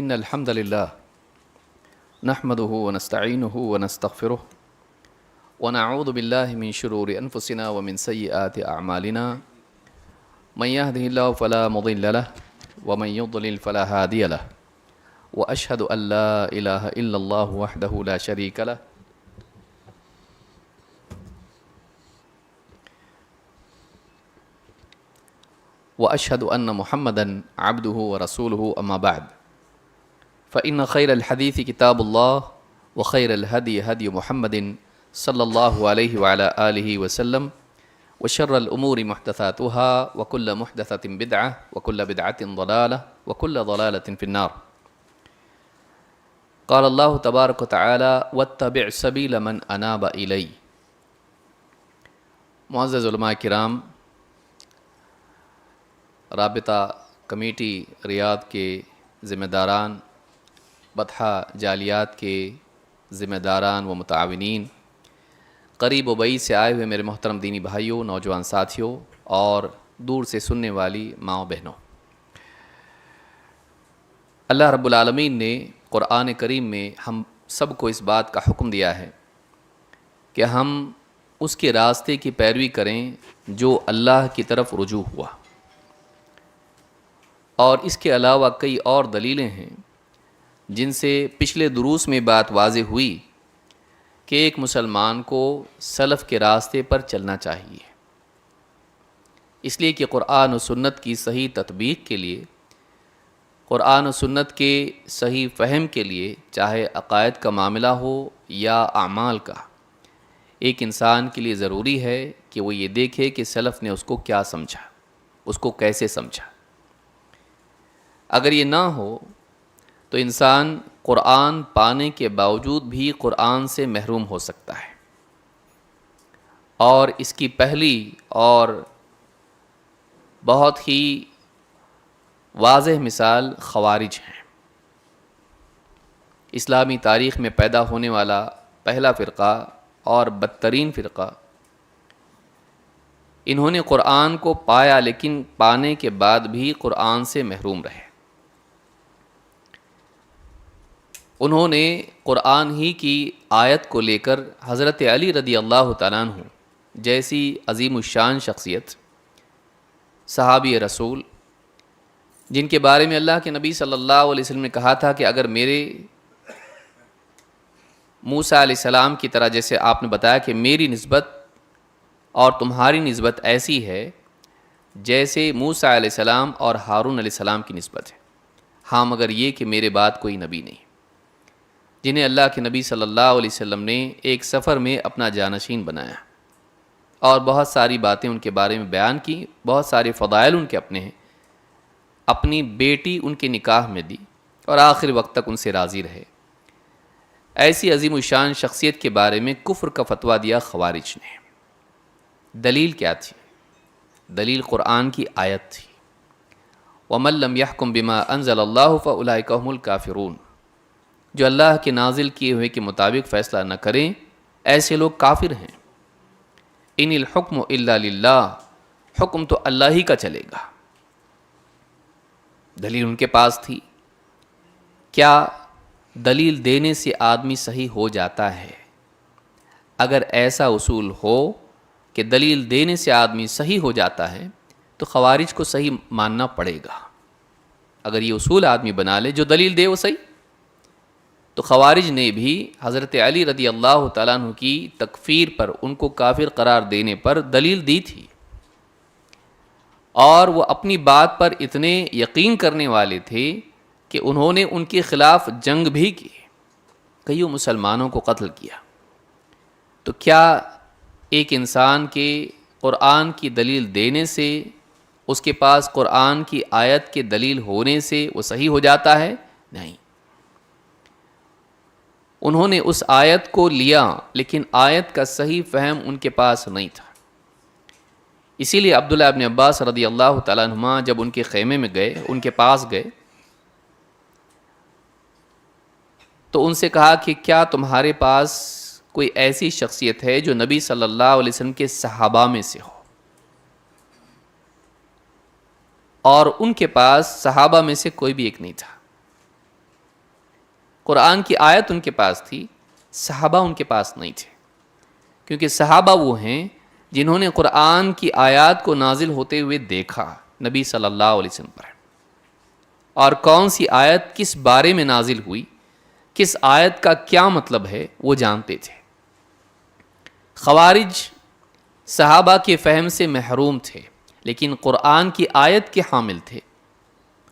إن الحمد لله نحمده ونستعينه ونستغفره ونعوذ بالله من شرور أنفسنا ومن سيئات أعمالنا من يهده الله فلا مضل له ومن يضلل فلا هادي له وأشهد أن لا إله إلا الله وحده لا شريك له وأشهد أن محمدًا عبده ورسوله أما بعد فإن خير الحديث كتاب الله وخير الهدي هدي محمد صلى الله عليه وعلى آله وسلم وشر الأمور محدثاتها وكل محدثة بدعة وكل بدعة ضلالة وكل ضلالة في النار قال الله تبارك وتعالى واتبع سبيل من أناب إلي. معزز علماء کرام، رابطہ کمیٹی ریاض کے ذمہ داران، بطحہ جالیات کے ذمہ داران و متعاونین، قریب و بعید سے آئے ہوئے میرے محترم دینی بھائیوں، نوجوان ساتھیوں اور دور سے سننے والی ماؤں بہنوں، اللہ رب العالمین نے قرآن کریم میں ہم سب کو اس بات کا حکم دیا ہے کہ ہم اس کے راستے کی پیروی کریں جو اللہ کی طرف رجوع ہوا، اور اس کے علاوہ کئی اور دلیلیں ہیں جن سے پچھلے دروس میں بات واضح ہوئی کہ ایک مسلمان کو سلف کے راستے پر چلنا چاہیے، اس لیے کہ قرآن و سنت کی صحیح تطبیق کے لیے، قرآن و سنت کے صحیح فہم کے لیے، چاہے عقائد کا معاملہ ہو یا اعمال کا، ایک انسان کے لیے ضروری ہے کہ وہ یہ دیکھے کہ سلف نے اس کو کیا سمجھا، اس کو کیسے سمجھا۔ اگر یہ نہ ہو تو انسان قرآن پانے کے باوجود بھی قرآن سے محروم ہو سکتا ہے، اور اس کی پہلی اور بہت ہی واضح مثال خوارج ہیں۔ اسلامی تاریخ میں پیدا ہونے والا پہلا فرقہ اور بدترین فرقہ، انہوں نے قرآن کو پایا لیکن پانے کے بعد بھی قرآن سے محروم رہے۔ انہوں نے قرآن ہی کی آیت کو لے کر حضرت علی رضی اللہ تعالیٰ عنہ جیسی عظیم الشان شخصیت، صحابی رسول، جن کے بارے میں اللہ کے نبی صلی اللہ علیہ وسلم نے کہا تھا کہ اگر میرے موسیٰ علیہ السلام کی طرح، جیسے آپ نے بتایا کہ میری نسبت اور تمہاری نسبت ایسی ہے جیسے موسیٰ علیہ السلام اور ہارون علیہ السلام کی نسبت ہے، ہاں مگر یہ کہ میرے بعد کوئی نبی نہیں، جنہیں اللہ کے نبی صلی اللہ علیہ وسلم نے ایک سفر میں اپنا جانشین بنایا اور بہت ساری باتیں ان کے بارے میں بیان کی، بہت سارے فضائل ان کے اپنے ہیں، اپنی بیٹی ان کے نکاح میں دی اور آخر وقت تک ان سے راضی رہے۔ ایسی عظیم الشان شخصیت کے بارے میں کفر کا فتویٰ دیا خوارج نے۔ دلیل کیا تھی؟ دلیل قرآن کی آیت تھی، وَمَن لَّمْ يَحْكُم بِمَا أَنزَلَ اللَّهُ فَأُولَٰئِكَ هُمُ الْكَافِرُونَ، جو اللہ کے نازل کیے ہوئے کے مطابق فیصلہ نہ کریں ایسے لوگ کافر ہیں۔ ان الحکم الا للہ، حکم تو اللہ ہی کا چلے گا۔ دلیل ان کے پاس تھی۔ کیا دلیل دینے سے آدمی صحیح ہو جاتا ہے؟ اگر ایسا اصول ہو کہ دلیل دینے سے آدمی صحیح ہو جاتا ہے تو خوارج کو صحیح ماننا پڑے گا۔ اگر یہ اصول آدمی بنا لے جو دلیل دے وہ صحیح، تو خوارج نے بھی حضرت علی رضی اللہ تعالیٰ عنہ کی تکفیر پر، ان کو کافر قرار دینے پر دلیل دی تھی، اور وہ اپنی بات پر اتنے یقین کرنے والے تھے کہ انہوں نے ان کے خلاف جنگ بھی کی، کئیوں مسلمانوں کو قتل کیا۔ تو کیا ایک انسان کے قرآن کی دلیل دینے سے، اس کے پاس قرآن کی آیت کے دلیل ہونے سے وہ صحیح ہو جاتا ہے؟ نہیں۔ انہوں نے اس آیت کو لیا لیکن آیت کا صحیح فہم ان کے پاس نہیں تھا۔ اسی لیے عبداللہ ابن عباس رضی اللہ تعالیٰ عنہما جب ان کے خیمے میں گئے، ان کے پاس گئے تو ان سے کہا کہ کیا تمہارے پاس کوئی ایسی شخصیت ہے جو نبی صلی اللہ علیہ وسلم کے صحابہ میں سے ہو؟ اور ان کے پاس صحابہ میں سے کوئی بھی ایک نہیں تھا۔ قرآن کی آیت ان کے پاس تھی، صحابہ ان کے پاس نہیں تھے، کیونکہ صحابہ وہ ہیں جنہوں نے قرآن کی آیات کو نازل ہوتے ہوئے دیکھا نبی صلی اللہ علیہ وسلم پر، اور کون سی آیت کس بارے میں نازل ہوئی، کس آیت کا کیا مطلب ہے وہ جانتے تھے۔ خوارج صحابہ کے فہم سے محروم تھے، لیکن قرآن کی آیت کے حامل تھے،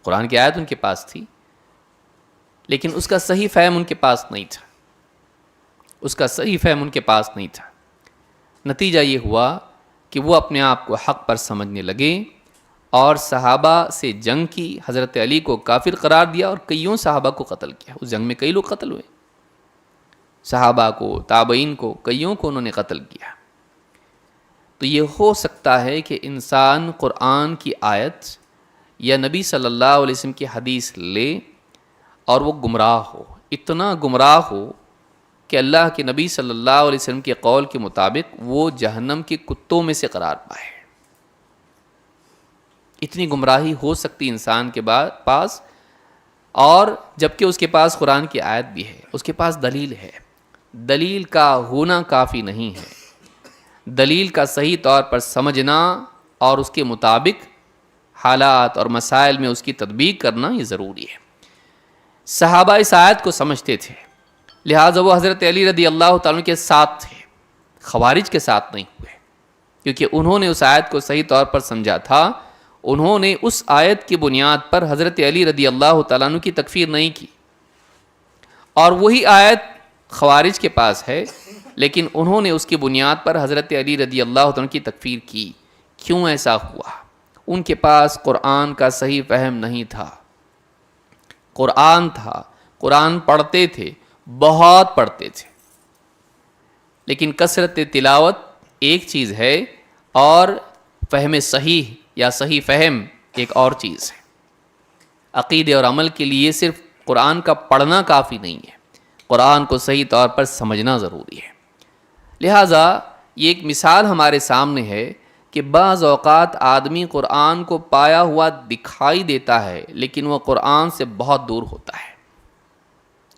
قرآن کی آیت ان کے پاس تھی، لیکن اس کا صحیح فہم ان کے پاس نہیں تھا، اس کا صحیح فہم ان کے پاس نہیں تھا۔ نتیجہ یہ ہوا کہ وہ اپنے آپ کو حق پر سمجھنے لگے اور صحابہ سے جنگ کی، حضرت علی کو کافر قرار دیا اور کئیوں صحابہ کو قتل کیا۔ اس جنگ میں کئی لوگ قتل ہوئے، صحابہ کو، تابعین کو، کئیوں کو انہوں نے قتل کیا۔ تو یہ ہو سکتا ہے کہ انسان قرآن کی آیت یا نبی صلی اللہ علیہ وسلم کی حدیث لے اور وہ گمراہ ہو، اتنا گمراہ ہو کہ اللہ کے نبی صلی اللہ علیہ وسلم کے قول کے مطابق وہ جہنم کے کتوں میں سے قرار پائے۔ اتنی گمراہی ہو سکتی انسان کے پاس، اور جبکہ اس کے پاس قرآن کی آیت بھی ہے، اس کے پاس دلیل ہے۔ دلیل کا ہونا کافی نہیں ہے، دلیل کا صحیح طور پر سمجھنا اور اس کے مطابق حالات اور مسائل میں اس کی تطبیق کرنا یہ ضروری ہے۔ صحابہ اس آیت کو سمجھتے تھے، لہٰذا وہ حضرت علی رضی اللہ تعالیٰ کے ساتھ تھے، خوارج کے ساتھ نہیں ہوئے، کیونکہ انہوں نے اس آیت کو صحیح طور پر سمجھا تھا۔ انہوں نے اس آیت کی بنیاد پر حضرت علی رضی اللہ تعالیٰ عنہ کی تکفیر نہیں کی، اور وہی آیت خوارج کے پاس ہے، لیکن انہوں نے اس کی بنیاد پر حضرت علی رضی اللہ عنہ کی تکفیر کی۔ کیوں ایسا ہوا؟ ان کے پاس قرآن کا صحیح فہم نہیں تھا۔ قرآن تھا، قرآن پڑھتے تھے، بہت پڑھتے تھے، لیکن کثرت تلاوت ایک چیز ہے اور فہم صحیح یا صحیح فہم ایک اور چیز ہے۔ عقیدے اور عمل کے لیے صرف قرآن کا پڑھنا کافی نہیں ہے، قرآن کو صحیح طور پر سمجھنا ضروری ہے۔ لہٰذا یہ ایک مثال ہمارے سامنے ہے کہ بعض اوقات آدمی قرآن کو پایا ہوا دکھائی دیتا ہے، لیکن وہ قرآن سے بہت دور ہوتا ہے،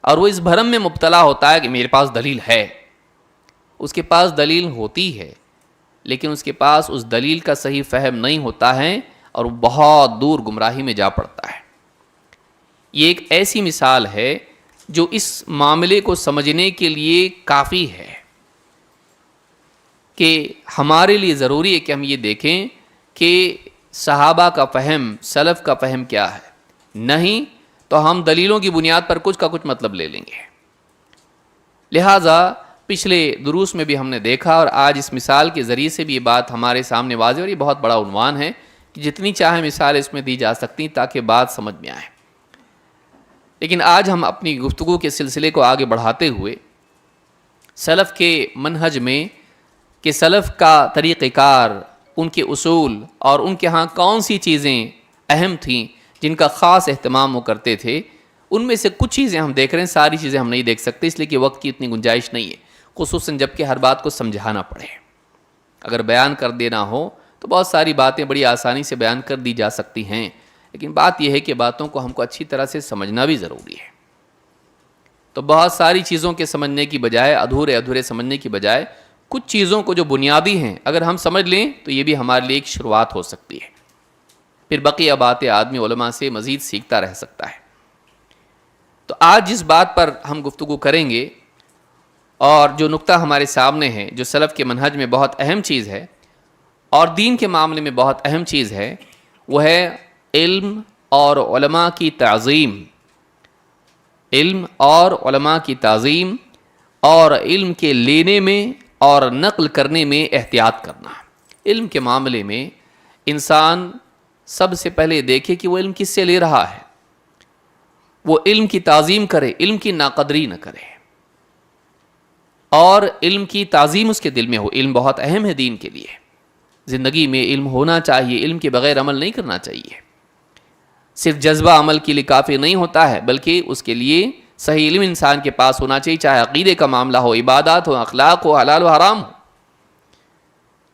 اور وہ اس بھرم میں مبتلا ہوتا ہے کہ میرے پاس دلیل ہے۔ اس کے پاس دلیل ہوتی ہے، لیکن اس کے پاس اس دلیل کا صحیح فہم نہیں ہوتا ہے، اور وہ بہت دور گمراہی میں جا پڑتا ہے۔ یہ ایک ایسی مثال ہے جو اس معاملے کو سمجھنے کے لیے کافی ہے کہ ہمارے لیے ضروری ہے کہ ہم یہ دیکھیں کہ صحابہ کا فہم، سلف کا فہم کیا ہے، نہیں تو ہم دلیلوں کی بنیاد پر کچھ کا کچھ مطلب لے لیں گے۔ لہٰذا پچھلے دروس میں بھی ہم نے دیکھا، اور آج اس مثال کے ذریعے سے بھی یہ بات ہمارے سامنے واضح ہے، اور یہ بہت بڑا عنوان ہے کہ جتنی چاہے مثال اس میں دی جا سکتی تاکہ بات سمجھ میں آئے۔ لیکن آج ہم اپنی گفتگو کے سلسلے کو آگے بڑھاتے ہوئے سلف کے منہج میں کہ سلف کا طریقہ کار، ان کے اصول اور ان کے ہاں کون سی چیزیں اہم تھیں جن کا خاص اہتمام وہ کرتے تھے، ان میں سے کچھ چیزیں ہم دیکھ رہے ہیں، ساری چیزیں ہم نہیں دیکھ سکتے اس لیے کہ وقت کی اتنی گنجائش نہیں ہے، خصوصاً جب کہ ہر بات کو سمجھانا پڑے۔ اگر بیان کر دینا ہو تو بہت ساری باتیں بڑی آسانی سے بیان کر دی جا سکتی ہیں، لیکن بات یہ ہے کہ باتوں کو ہم کو اچھی طرح سے سمجھنا بھی ضروری ہے۔ تو بہت ساری چیزوں کے سمجھنے کی بجائے، ادھورے سمجھنے کی بجائے، کچھ چیزوں کو جو بنیادی ہیں اگر ہم سمجھ لیں تو یہ بھی ہمارے لیے ایک شروعات ہو سکتی ہے، پھر بقیہ باتیں آدمی علماء سے مزید سیکھتا رہ سکتا ہے۔ تو آج جس بات پر ہم گفتگو کریں گے اور جو نقطہ ہمارے سامنے ہے، جو سلف کے منہج میں بہت اہم چیز ہے اور دین کے معاملے میں بہت اہم چیز ہے، وہ ہے علم اور علماء کی تعظیم۔ علم اور علماء کی تعظیم، اور علم کے لینے میں اور نقل کرنے میں احتیاط کرنا۔ علم کے معاملے میں انسان سب سے پہلے دیکھے کہ وہ علم کس سے لے رہا ہے، وہ علم کی تعظیم کرے، علم کی ناقدری نہ کرے، اور علم کی تعظیم اس کے دل میں ہو۔ علم بہت اہم ہے دین کے لیے، زندگی میں علم ہونا چاہیے، علم کے بغیر عمل نہیں کرنا چاہیے۔ صرف جذبہ عمل کے لیے کافی نہیں ہوتا ہے، بلکہ اس کے لیے صحیح علم انسان کے پاس ہونا چاہیے، چاہے عقیدے کا معاملہ ہو، عبادات ہو، اخلاق ہو، حلال و حرام ہو،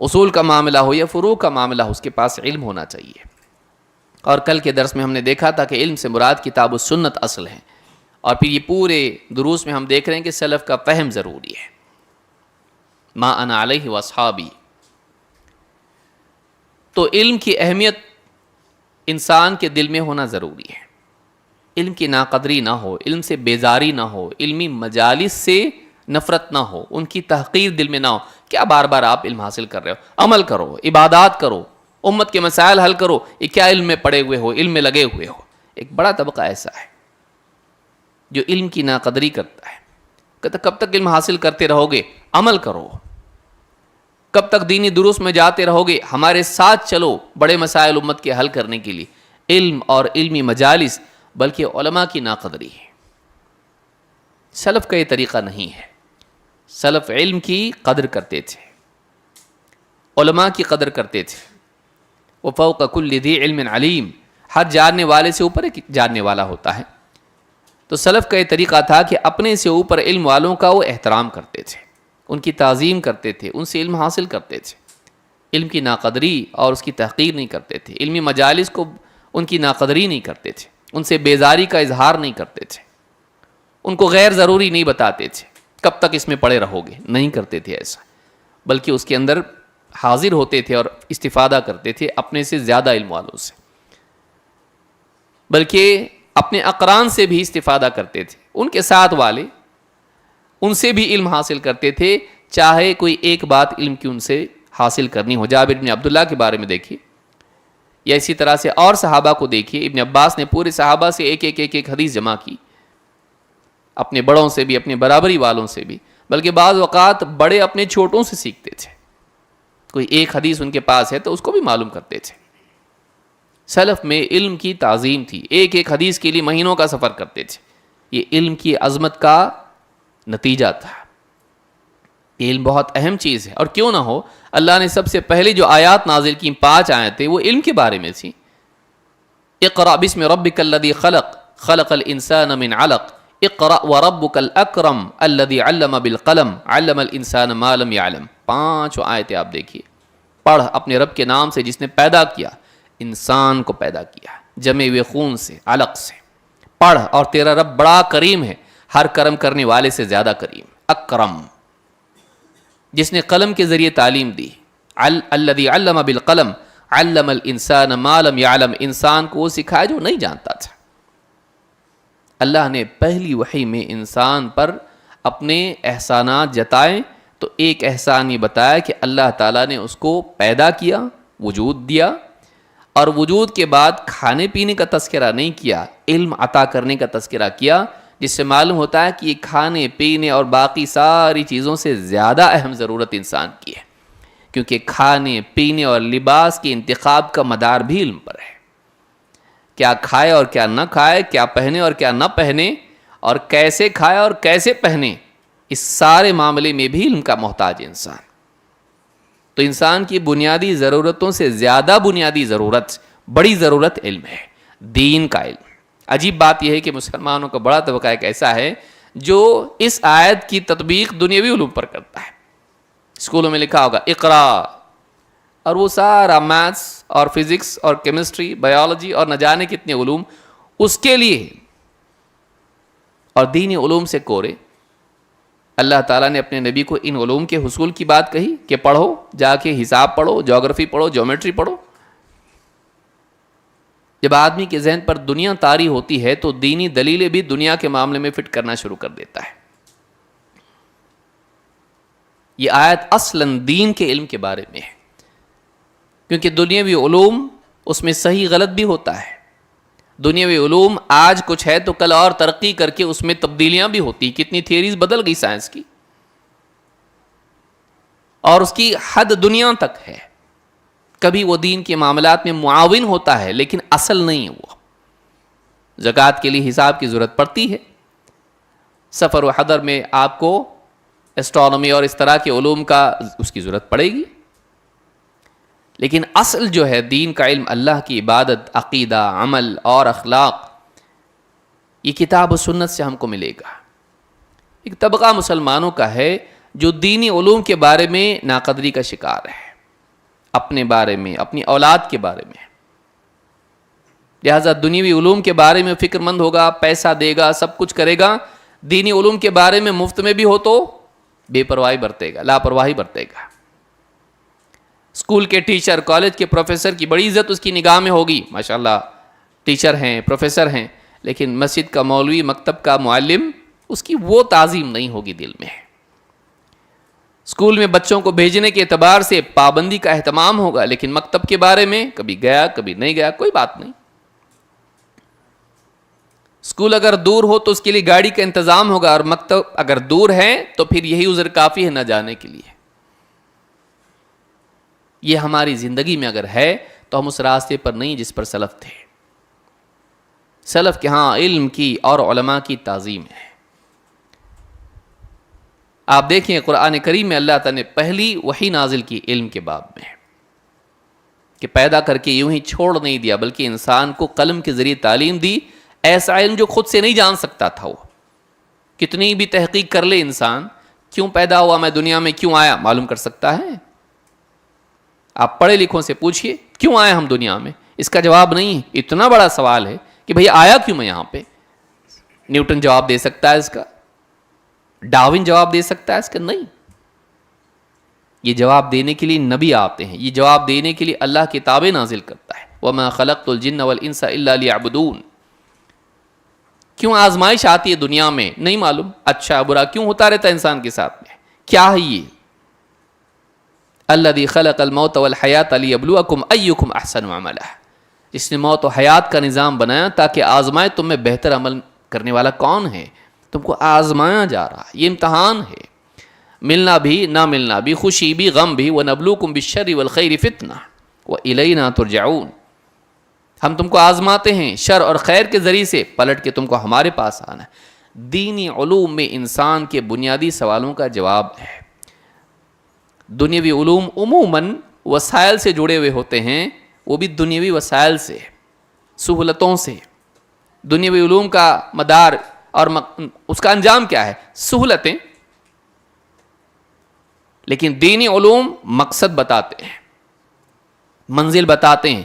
اصول کا معاملہ ہو یا فروع کا معاملہ ہو، اس کے پاس علم ہونا چاہیے۔ اور کل کے درس میں ہم نے دیکھا تھا کہ علم سے مراد کتاب و سنت اصل ہے، اور پھر یہ پورے دروس میں ہم دیکھ رہے ہیں کہ سلف کا فہم ضروری ہے. ما انا علیہ واصحابی. تو علم کی اہمیت انسان کے دل میں ہونا ضروری ہے. علم کی ناقدری نہ ہو، علم سے بیزاری نہ ہو، علمی مجالس سے نفرت نہ ہو، ان کی تحقیر دل میں نہ ہو. کیا بار بار آپ علم حاصل کر رہے ہو؟ عمل کرو، عبادات کرو، امت کے مسائل حل کرو. یہ کیا علم میں پڑے ہوئے ہو، علم میں لگے ہوئے ہو؟ ایک بڑا طبقہ ایسا ہے جو علم کی ناقدری کرتا ہے. کہتا کب تک علم حاصل کرتے رہو گے؟ عمل کرو. کب تک دینی دروس میں جاتے رہو گے؟ ہمارے ساتھ چلو بڑے مسائل امت کے حل کرنے کے لیے. علم اور علمی مجالس بلکہ علماء کی ناقدری ہے. سلف کا یہ طریقہ نہیں ہے. سلف علم کی قدر کرتے تھے، علماء کی قدر کرتے تھے. وفوق کل ذی علم علیم. ہر جاننے والے سے اوپر ایک جاننے والا ہوتا ہے. تو سلف کا یہ طریقہ تھا کہ اپنے سے اوپر علم والوں کا وہ احترام کرتے تھے، ان کی تعظیم کرتے تھے، ان سے علم حاصل کرتے تھے. علم کی ناقدری اور اس کی تحقیر نہیں کرتے تھے. علمی مجالس کو ان کی ناقدری نہیں کرتے تھے، ان سے بیزاری کا اظہار نہیں کرتے تھے، ان کو غیر ضروری نہیں بتاتے تھے کب تک اس میں پڑے رہو گے، نہیں کرتے تھے ایسا. بلکہ اس کے اندر حاضر ہوتے تھے اور استفادہ کرتے تھے اپنے سے زیادہ علم والوں سے. بلکہ اپنے اقران سے بھی استفادہ کرتے تھے. ان کے ساتھ والے ان سے بھی علم حاصل کرتے تھے، چاہے کوئی ایک بات علم کی ان سے حاصل کرنی ہو. جابر بن عبداللہ کے بارے میں دیکھیے، یا اسی طرح سے اور صحابہ کو دیکھیے. ابن عباس نے پورے صحابہ سے ایک حدیث جمع کی، اپنے بڑوں سے بھی، اپنے برابری والوں سے بھی. بلکہ بعض اوقات بڑے اپنے چھوٹوں سے سیکھتے تھے. کوئی ایک حدیث ان کے پاس ہے تو اس کو بھی معلوم کرتے تھے. سلف میں علم کی تعظیم تھی. ایک حدیث کے لیے مہینوں کا سفر کرتے تھے. یہ علم کی عظمت کا نتیجہ تھا. یہ علم بہت اہم چیز ہے. اور کیوں نہ ہو، اللہ نے سب سے پہلے جو آیات نازل کی 5 آیتیں وہ علم کے بارے میں تھیں. اقرأ بسم ربک الذی خلق خلق الانسان من علق اقرأ وربک الاکرم الذی علم بالقلم علم الانسان ما لم يعلم. 5 آیتیں آپ دیکھیے. پڑھ اپنے رب کے نام سے جس نے پیدا کیا، انسان کو پیدا کیا جمے ہوئے خون سے، علق سے. پڑھ، اور تیرا رب بڑا کریم ہے، ہر کرم کرنے والے سے زیادہ کریم. اکرم، جس نے قلم کے ذریعے تعلیم دی. الذی علم بالقلم علم الانسان ما لم يعلم. انسان کو وہ سکھایا جو نہیں جانتا تھا. اللہ نے پہلی وحی میں انسان پر اپنے احسانات جتائے تو ایک احسان یہ بتایا کہ اللہ تعالیٰ نے اس کو پیدا کیا، وجود دیا، اور وجود کے بعد کھانے پینے کا تذکرہ نہیں کیا، علم عطا کرنے کا تذکرہ کیا. جس سے معلوم ہوتا ہے کہ یہ کھانے پینے اور باقی ساری چیزوں سے زیادہ اہم ضرورت انسان کی ہے. کیونکہ کھانے پینے اور لباس کے انتخاب کا مدار بھی علم پر ہے. کیا کھائے اور کیا نہ کھائے، کیا پہنے اور کیا نہ پہنے، اور کیسے کھائے اور کیسے پہنے، اس سارے معاملے میں بھی علم کا محتاج ہے انسان. تو انسان کی بنیادی ضرورتوں سے زیادہ بنیادی ضرورت، بڑی ضرورت علم ہے، دین کا علم. عجیب بات یہ ہے کہ مسلمانوں کا بڑا طبقہ ایک ایسا ہے جو اس آیت کی تطبیق دنیاوی علوم پر کرتا ہے. اسکولوں میں لکھا ہوگا اقرا، اور وہ سارا میتھس اور فزکس اور کیمسٹری، بایولوجی اور نہ جانے کتنے علوم اس کے لیے، اور دینی علوم سے کورے. اللہ تعالیٰ نے اپنے نبی کو ان علوم کے حصول کی بات کہی کہ پڑھو، جا کے حساب پڑھو، جغرافی پڑھو، جیومیٹری پڑھو. جب آدمی کے ذہن پر دنیا طاری ہوتی ہے تو دینی دلیلیں بھی دنیا کے معاملے میں فٹ کرنا شروع کر دیتا ہے. یہ آیت اصلاً دین کے علم کے بارے میں ہے، کیونکہ دنیاوی علوم اس میں صحیح غلط بھی ہوتا ہے. دنیاوی علوم آج کچھ ہے تو کل اور ترقی کر کے اس میں تبدیلیاں بھی ہوتی. کتنی تھیوریز بدل گئی سائنس کی، اور اس کی حد دنیا تک ہے. کبھی وہ دین کے معاملات میں معاون ہوتا ہے لیکن اصل نہیں ہے. وہ زکوٰۃ کے لیے حساب کی ضرورت پڑتی ہے. سفر و حضر میں آپ کو اسٹرانومی اور اس طرح کے علوم کا اس کی ضرورت پڑے گی. لیکن اصل جو ہے دین کا علم، اللہ کی عبادت، عقیدہ، عمل اور اخلاق، یہ کتاب و سنت سے ہم کو ملے گا. ایک طبقہ مسلمانوں کا ہے جو دینی علوم کے بارے میں ناقدری کا شکار ہے، اپنے بارے میں، اپنی اولاد کے بارے میں. لہٰذا دنیاوی علوم کے بارے میں فکر مند ہوگا، پیسہ دے گا، سب کچھ کرے گا، دینی علوم کے بارے میں مفت میں بھی ہو تو بے پرواہی برتے گا، لاپرواہی برتے گا۔ اسکول کے ٹیچر، کالج کے پروفیسر کی بڑی عزت اس کی نگاہ میں ہوگی، ماشاءاللہ ٹیچر ہیں، پروفیسر ہیں، لیکن مسجد کا مولوی، مکتب کا معلم، اس کی وہ تعظیم نہیں ہوگی دل میں۔ اسکول میں بچوں کو بھیجنے کے اعتبار سے پابندی کا اہتمام ہوگا، لیکن مکتب کے بارے میں کبھی گیا کبھی نہیں گیا، کوئی بات نہیں۔ اسکول اگر دور ہو تو اس کے لیے گاڑی کا انتظام ہوگا، اور مکتب اگر دور ہے تو پھر یہی عذر کافی ہے نہ جانے کے لیے۔ یہ ہماری زندگی میں اگر ہے تو ہم اس راستے پر نہیں جس پر سلف تھے۔ سلف کے ہاں علم کی اور علماء کی تعظیم ہے۔ آپ دیکھیں قرآن کریم میں اللہ تعالیٰ نے پہلی وحی نازل کی علم کے باب میں، کہ پیدا کر کے یوں ہی چھوڑ نہیں دیا، بلکہ انسان کو قلم کے ذریعے تعلیم دی، ایسا علم جو خود سے نہیں جان سکتا تھا۔ وہ کتنی بھی تحقیق کر لے انسان، کیوں پیدا ہوا میں دنیا میں، کیوں آیا، معلوم کر سکتا ہے؟ آپ پڑھے لکھوں سے پوچھئے کیوں آئے ہم دنیا میں، اس کا جواب نہیں ہے۔ اتنا بڑا سوال ہے کہ بھئی آیا کیوں میں یہاں پہ، نیوٹن جواب دے سکتا ہے اس کا، ڈاروین جواب دے سکتا ہے اس کا؟ نہیں۔ یہ جواب دینے کے لیے نبی آتے ہیں، یہ جواب دینے کے لیے اللہ کتابیں نازل کرتا ہے۔ وَمَا خَلَقْتُ الْجِنَّ وَالْإِنسَ إِلَّا لِيَعْبُدُونَ۔ کیوں آزمائش آتی ہے دنیا میں، نہیں معلوم۔ اچھا برا کیوں ہوتا رہتا ہے انسان کے ساتھ میں، کیا ہے یہ؟ الذی خلق الموت والحیات لیبلوکم ایکم احسن عملا، جس نے موت و حیات کا نظام بنایا تاکہ آزمائے تم میں بہتر عمل کرنے والا کون ہے۔ تم کو آزمایا جا رہا ہے، یہ امتحان ہے، ملنا بھی نہ ملنا بھی، خوشی بھی غم بھی۔ وَنَبْلُوكُمْ بِالشَّرِّ وَالْخَيْرِ فِتْنَةً وَإِلَيْنَا تُرْجَعُونَ۔ ہم تم کو آزماتے ہیں شر اور خیر کے ذریعے سے، پلٹ کے تم کو ہمارے پاس آنا ہے۔ دینی علوم میں انسان کے بنیادی سوالوں کا جواب ہے۔ دنیاوی علوم عموماً وسائل سے جڑے ہوئے ہوتے ہیں، وہ بھی دنیاوی وسائل سے، سہولتوں سے۔ دنیاوی علوم کا مدار اور اس کا انجام کیا ہے؟ سہولتیں۔ لیکن دینی علوم مقصد بتاتے ہیں، منزل بتاتے ہیں۔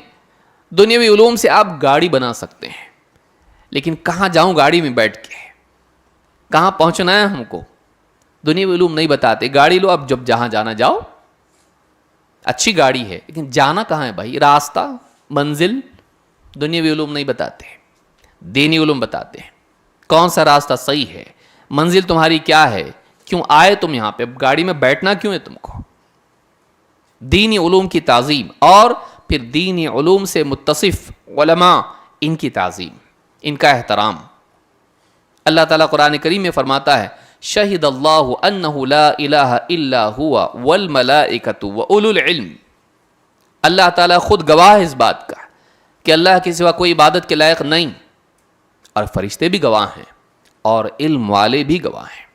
دنیاوی علوم سے آپ گاڑی بنا سکتے ہیں، لیکن کہاں جاؤں گاڑی میں بیٹھ کے، کہاں پہنچنا ہے ہم کو، دنیاوی علوم نہیں بتاتے۔ گاڑی لو، اب جب جہاں جانا جاؤ، اچھی گاڑی ہے، لیکن جانا کہاں ہے بھائی، راستہ، منزل، دنیاوی علوم نہیں بتاتے، دینی علوم بتاتے ہیں۔ کون سا راستہ صحیح ہے، منزل تمہاری کیا ہے، کیوں آئے تم یہاں پہ، گاڑی میں بیٹھنا کیوں ہے تم کو۔ دینی علوم کی تعظیم، اور پھر دینی علوم سے متصف علماء، ان کی تعظیم، ان کا احترام۔ اللہ تعالیٰ قرآن کریم میں فرماتا ہے شہد اللہ انہ لا الہ الا ہوا والملائکۃ واولو العلم۔ اللہ تعالیٰ خود گواہ ہے اس بات کا کہ اللہ کے سوا کوئی عبادت کے لائق نہیں، اور فرشتے بھی گواہ ہیں، اور علم والے بھی گواہ ہیں۔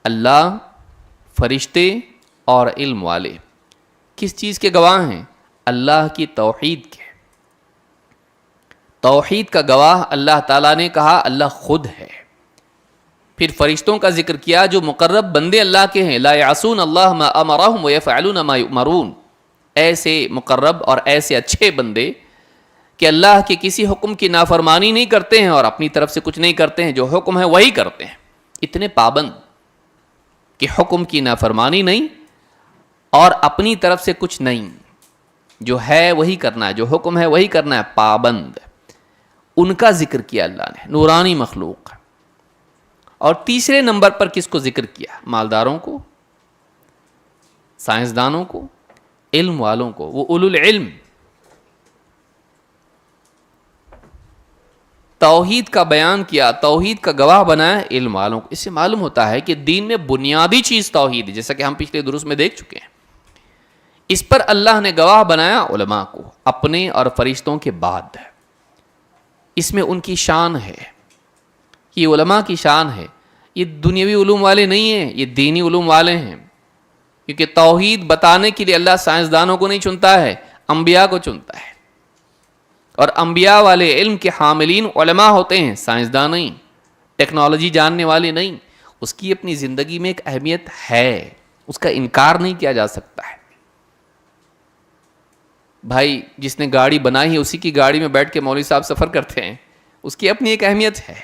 اللہ، فرشتے اور علم والے کس چیز کے گواہ ہیں؟ اللہ کی توحید کے۔ توحید کا گواہ اللہ تعالیٰ نے کہا اللہ خود ہے۔ پھر فرشتوں کا ذکر کیا جو مقرب بندے اللہ کے ہیں، لا یعصون اللہ ما امرہم ویفعلون ما یؤمرون۔ ایسے مقرب اور ایسے اچھے بندے کہ اللہ کے کسی حکم کی نافرمانی نہیں کرتے ہیں اور اپنی طرف سے کچھ نہیں کرتے ہیں، جو حکم ہے وہی کرتے ہیں۔ اتنے پابند کہ حکم کی نافرمانی نہیں اور اپنی طرف سے کچھ نہیں، جو ہے وہی کرنا ہے، جو حکم ہے وہی کرنا ہے، پابند۔ ان کا ذکر کیا اللہ نے، نورانی مخلوق۔ اور تیسرے نمبر پر کس کو ذکر کیا؟ مالداروں کو، سائنسدانوں کو، علم والوں کو، وہ اولو العلم۔ توحید کا بیان کیا، توحید کا گواہ بنایا علم والوں کو۔ اس سے معلوم ہوتا ہے کہ دین میں بنیادی چیز توحید ہے، جیسا کہ ہم پچھلے دروس میں دیکھ چکے ہیں۔ اس پر اللہ نے گواہ بنایا علماء کو، اپنے اور فرشتوں کے بعد۔ اس میں ان کی شان ہے، یہ علماء کی شان ہے۔ یہ دنیاوی علوم والے نہیں ہیں، یہ دینی علوم والے ہیں، کیونکہ توحید بتانے کے لیے اللہ سائنسدانوں کو نہیں چنتا ہے، انبیاء کو چنتا ہے۔ اور انبیاء والے علم کے حاملین علماء ہوتے ہیں، سائنسدان نہیں، ٹیکنالوجی جاننے والے نہیں۔ اس کی اپنی زندگی میں ایک اہمیت ہے، اس کا انکار نہیں کیا جا سکتا ہے۔ بھائی جس نے گاڑی بنائی ہے اسی کی گاڑی میں بیٹھ کے مولوی صاحب سفر کرتے ہیں، اس کی اپنی ایک اہمیت ہے،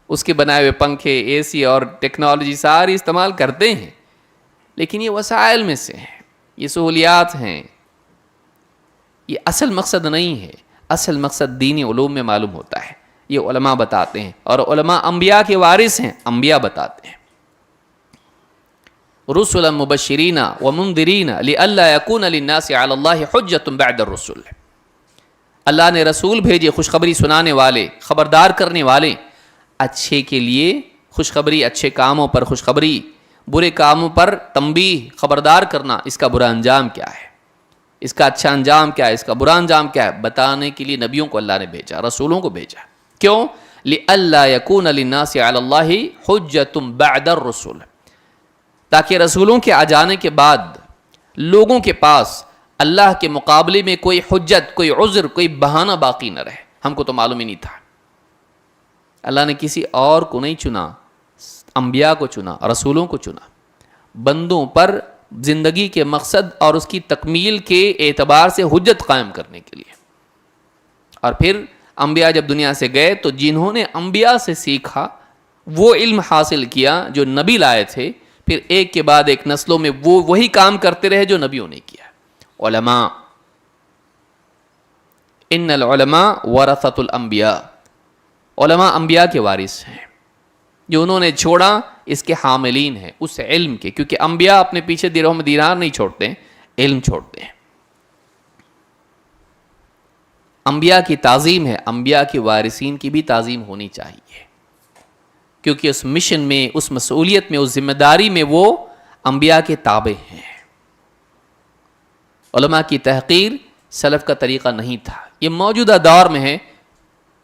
اس کے بنائے ہوئے پنکھے، اے سی اور ٹیکنالوجی ساری استعمال کرتے ہیں، لیکن یہ وسائل میں سے ہیں، یہ سہولیات ہیں، یہ اصل مقصد نہیں ہے. اصل مقصد دینی علوم میں معلوم ہوتا ہے، یہ علماء بتاتے ہیں، اور علماء انبیاء کے وارث ہیں، انبیاء بتاتے ہیں. رسلا مبشرین ومنذرین لئلا یکون للناس علی اللہ حجۃ بعد الرسل. اللہ نے رسول بھیجے خوشخبری سنانے والے، خبردار کرنے والے، اچھے کے لیے خوشخبری، اچھے کاموں پر خوشخبری، برے کاموں پر تنبیہ، خبردار کرنا، اس کا برا انجام کیا ہے، اس کا اچھا انجام کیا ہے، اس کا برا انجام کیا ہے، بتانے کے لیے نبیوں کو اللہ نے بھیجا، رسولوں کو بھیجا. کیوں؟ لئلا یکون للناس علی اللہ حجۃ بعد الرسل، تاکہ رسولوں کے آ جانے کے بعد لوگوں کے پاس اللہ کے مقابلے میں کوئی حجت، کوئی عذر، کوئی بہانہ باقی نہ رہے. ہم کو تو معلوم ہی نہیں تھا. اللہ نے کسی اور کو نہیں چنا، انبیاء کو چنا، رسولوں کو چنا، بندوں پر زندگی کے مقصد اور اس کی تکمیل کے اعتبار سے حجت قائم کرنے کے لیے. اور پھر انبیاء جب دنیا سے گئے تو جنہوں نے انبیاء سے سیکھا، وہ علم حاصل کیا جو نبی لائے تھے، پھر ایک کے بعد ایک نسلوں میں وہ وہی کام کرتے رہے جو نبیوں نے کیا. علماء، ان العلماء ورثۃ الانبیاء، علماء انبیاء کے وارث ہیں، جو انہوں نے چھوڑا اس کے حاملین ہیں، اس علم کے، کیونکہ انبیاء اپنے پیچھے درہم دینار نہیں چھوڑتے ہیں، علم چھوڑتے ہیں. انبیاء کی تعظیم ہے، انبیاء کے وارثین کی بھی تعظیم ہونی چاہیے، کیونکہ اس مشن میں، اس مسئولیت میں، اس ذمہ داری میں وہ انبیاء کے تابع ہیں. علماء کی تحقیر سلف کا طریقہ نہیں تھا. یہ موجودہ دور میں ہے.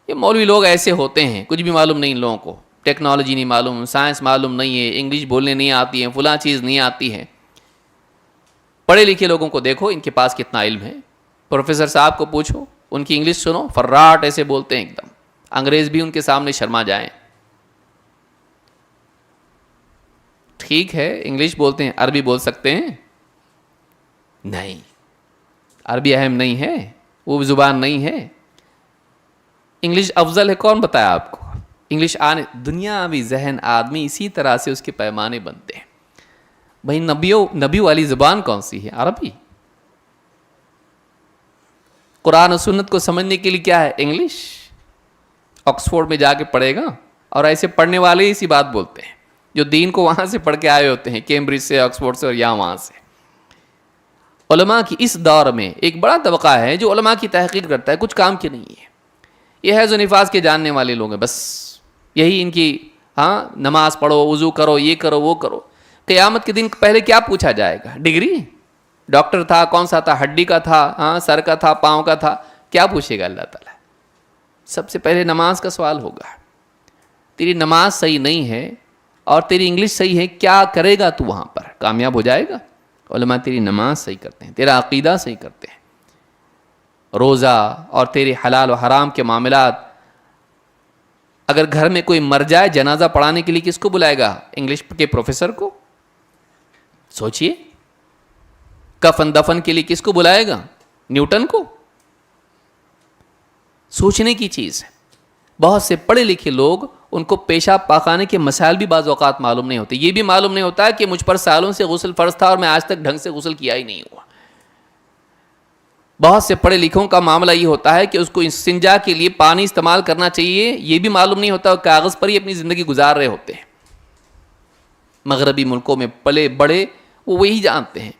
یہ مولوی لوگ ایسے ہوتے ہیں، کچھ بھی معلوم نہیں ان لوگوں کو، ٹیکنالوجی نہیں معلوم، سائنس معلوم نہیں ہے، انگلش بولنے نہیں آتی ہے، فلاں چیز نہیں آتی ہے. پڑھے لکھے لوگوں کو دیکھو ان کے پاس کتنا علم ہے. پروفیسر صاحب کو پوچھو، ان کی انگلش سنو، فراٹ ایسے بولتے ہیں ایک دم، انگریز بھی ان کے سامنے شرما جائیں. ٹھیک ہے انگلش بولتے ہیں، عربی بول سکتے ہیں؟ نہیں، عربی اہم نہیں ہے، وہ زبان نہیں ہے. انگلش افضل ہے، کون بتایا آپ کو؟ انگلش آنے، دنیاوی ذہن آدمی اسی طرح سے اس کے پیمانے بنتے ہیں. بھائی نبی والی زبان کون سی ہے؟ عربی. قرآن و سنت کو سمجھنے کے لیے کیا ہے؟ انگلش. آکسفورڈ میں جا کے پڑھے گا، اور ایسے پڑھنے والے اسی بات بولتے ہیں جو دین کو وہاں سے پڑھ کے آئے ہوتے ہیں، کیمبرج سے، آکسفورڈ سے، اور یہاں وہاں سے. علماء کی اس دور میں ایک بڑا طبقہ ہے جو علماء کی تحقیق کرتا ہے، کچھ کام کی نہیں ہے. یہ حیض و نفاس کے جاننے والے لوگ ہیں، بس یہی ان کی، نماز پڑھو، وضو کرو، یہ کرو، وہ کرو. قیامت کے دن پہلے کیا پوچھا جائے گا؟ ڈگری، ڈاکٹر تھا، کون سا تھا، ہڈی کا تھا، سر کا تھا، پاؤں کا تھا، کیا پوچھے گا اللہ تعالیٰ؟ سب سے پہلے نماز کا سوال ہوگا. تیری نماز صحیح نہیں ہے اور تیری انگلش صحیح ہے، کیا کرے گا تو وہاں پر؟ کامیاب ہو جائے گا؟ علماء تیری نماز صحیح کرتے ہیں، تیرا عقیدہ صحیح کرتے ہیں، روزہ اور تیرے حلال و حرام کے معاملات. اگر گھر میں کوئی مر جائے، جنازہ پڑھانے کے لیے کس کو بلائے گا؟ انگلش کے پروفیسر کو. سوچئے، کفن دفن کے لیے کس کو بلائے گا؟ نیوٹن کو. سوچنے کی چیز ہے. بہت سے پڑھے لکھے لوگ، ان کو پیشاب پاخانے کے مسائل بھی بعض اوقات معلوم نہیں ہوتے. یہ بھی معلوم نہیں ہوتا ہے کہ مجھ پر سالوں سے غسل فرض تھا اور میں آج تک ڈھنگ سے غسل کیا ہی نہیں ہوا. بہت سے پڑھے لکھوں کا معاملہ یہ ہوتا ہے کہ اس کو استنجا کے لیے پانی استعمال کرنا چاہیے، یہ بھی معلوم نہیں ہوتا، کاغذ پر ہی اپنی زندگی گزار رہے ہوتے ہیں. مغربی ملکوں میں پلے بڑے، وہ وہی جانتے ہیں.